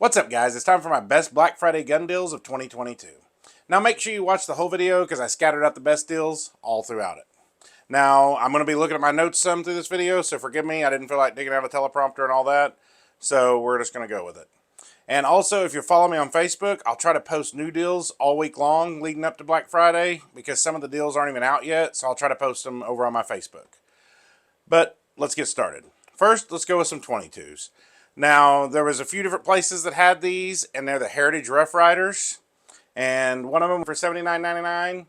What's up, guys? It's time for my best Black Friday gun deals of 2022. Now make sure you watch the whole video because I scattered out the best deals all throughout it. Now I'm going to be looking at my notes some through this video, so forgive me, I didn't feel like digging out a teleprompter and all that, so we're just going to go with it. And also, if you follow me on Facebook, I'll try to post new deals all week long leading up to Black Friday because some of the deals aren't even out yet, so I'll try to post them over on my Facebook. But let's get started. First, let's go with some 22s. Now, there was a few different places that had these, and they're the Heritage Rough Riders. And one of them for $79.99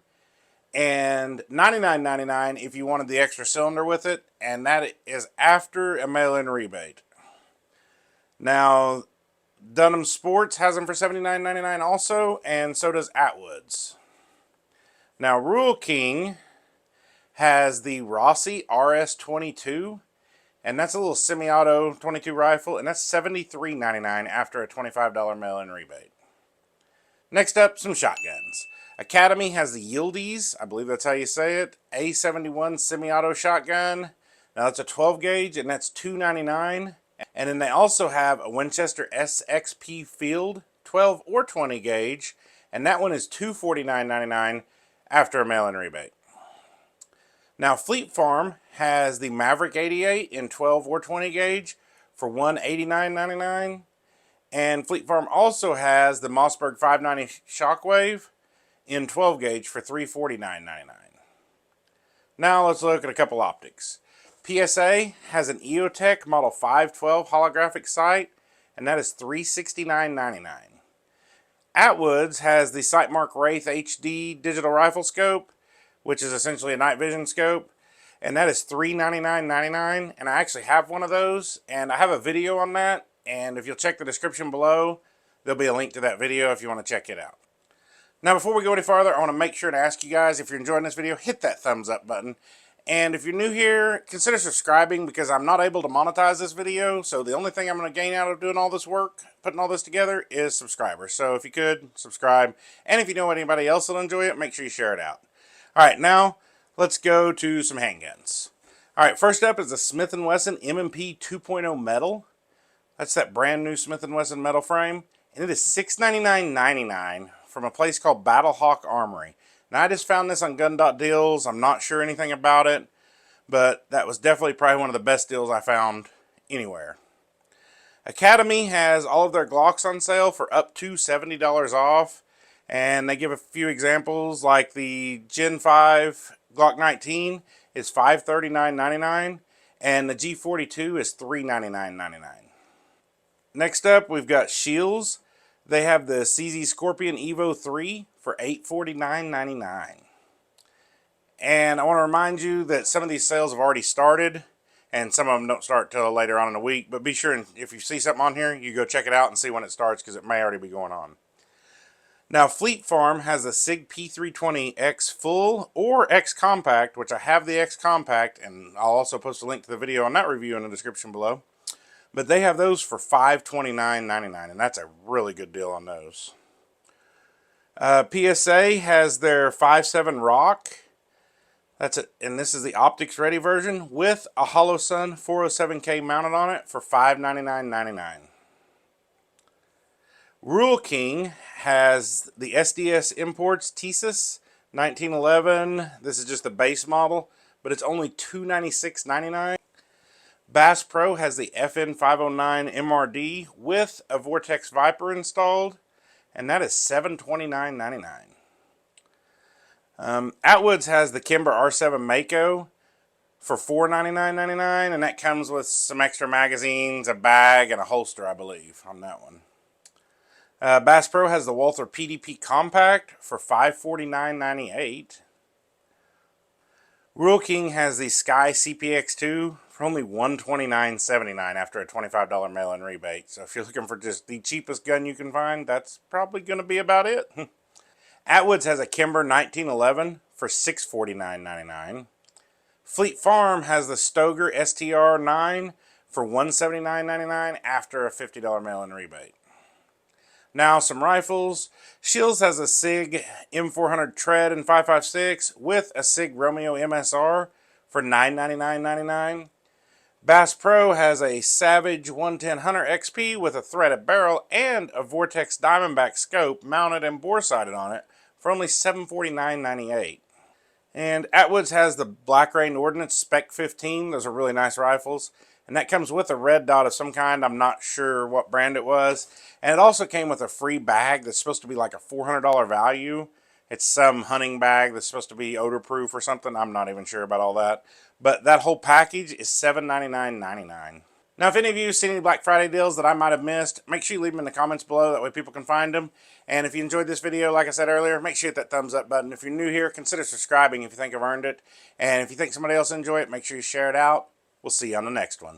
and $99.99 if you wanted the extra cylinder with it, and that is after a mail-in rebate. Now, Dunham Sports has them for $79.99 also, and so does Atwood's. Now, Rural King has the Rossi RS-22, and that's a little semi-auto 22 rifle, and that's $73.99 after a $25 mail-in rebate. Next up, some shotguns. Academy has the Yildiz, I believe that's how you say it, A71 semi-auto shotgun. Now that's a 12 gauge, and that's $2.99. And then they also have a Winchester SXP Field 12 or 20 gauge, and that one is $249.99 after a mail-in rebate. Now, Fleet Farm has the Maverick 88 in 12 or 20 gauge for $189.99. And Fleet Farm also has the Mossberg 590 Shockwave in 12 gauge for $349.99. Now, let's look at a couple optics. PSA has an EOTech Model 512 holographic sight, and that is $369.99. Atwood's has the Sightmark Wraith HD digital rifle scope, which is essentially a night vision scope, and that is $399.99, and I actually have one of those, and I have a video on that, and if you'll check the description below, there'll be a link to that video if you want to check it out. Now, before we go any farther, I want to make sure to ask you guys, if you're enjoying this video, hit that thumbs up button, and if you're new here, consider subscribing because I'm not able to monetize this video, so the only thing I'm going to gain out of doing all this work, putting all this together, is subscribers. So if you could, subscribe, and if you know anybody else that'll enjoy it, make sure you share it out. Alright, now let's go to some handguns. Alright, first up is the Smith & Wesson M&P 2.0 metal. That's that brand new Smith & Wesson metal frame. And it is $699.99 from a place called Battlehawk Armory. Now, I just found this on gun.deals. I'm not sure anything about it, but that was definitely probably one of the best deals I found anywhere. Academy has all of their Glocks on sale for up to $70 off. And they give a few examples, like the Gen 5 Glock 19 is $539.99, and the G42 is $399.99. Next up, we've got Shields. They have the CZ Scorpion Evo 3 for $849.99. And I want to remind you that some of these sales have already started, and some of them don't start till later on in the week. But be sure, and if you see something on here, you go check it out and see when it starts, because it may already be going on. Now, Fleet Farm has a Sig P320 X Full or Xcompact, which I have the Xcompact, and I'll also post a link to the video on that review in the description below. But they have those for $529.99, and that's a really good deal on those. PSA has their 5.7 Rock. That's it, and this is the optics ready version with a HoloSun 407K mounted on it for $599.99. Rural King has the SDS Imports Thesis 1911. This is just the base model, but it's only $296.99. Bass Pro has the FN 509 MRD with a Vortex Viper installed, and that is $729.99. Atwood's has the Kimber R7 Mako for $499.99, and that comes with some extra magazines, a bag, and a holster, I believe, on that one. Bass Pro has the Walther PDP Compact for $549.98. Rural King has the Sky CPX2 for only $129.79 after a $25 mail-in rebate. So if you're looking for just the cheapest gun you can find, that's probably going to be about it. Atwood's has a Kimber 1911 for $649.99. Fleet Farm has the Stoeger STR9 for $179.99 after a $50 mail-in rebate. Now, some rifles. Shields has a Sig M400 Tread in 5.56 with a Sig Romeo MSR for $999.99. Bass Pro has a Savage 110 Hunter XP with a threaded barrel and a Vortex Diamondback scope mounted and bore-sighted on it for only $749.98. And Atwood's has the Black Rain Ordnance Spec 15. Those are really nice rifles. And that comes with a red dot of some kind. I'm not sure what brand it was. And it also came with a free bag that's supposed to be like a $400 value. It's some hunting bag that's supposed to be odor-proof or something. I'm not even sure about all that. But that whole package is $799.99. Now, if any of you have seen any Black Friday deals that I might have missed, make sure you leave them in the comments below. That way people can find them. And if you enjoyed this video, like I said earlier, make sure you hit that thumbs up button. If you're new here, consider subscribing if you think I've earned it. And if you think somebody else will enjoy it, make sure you share it out. We'll see you on the next one.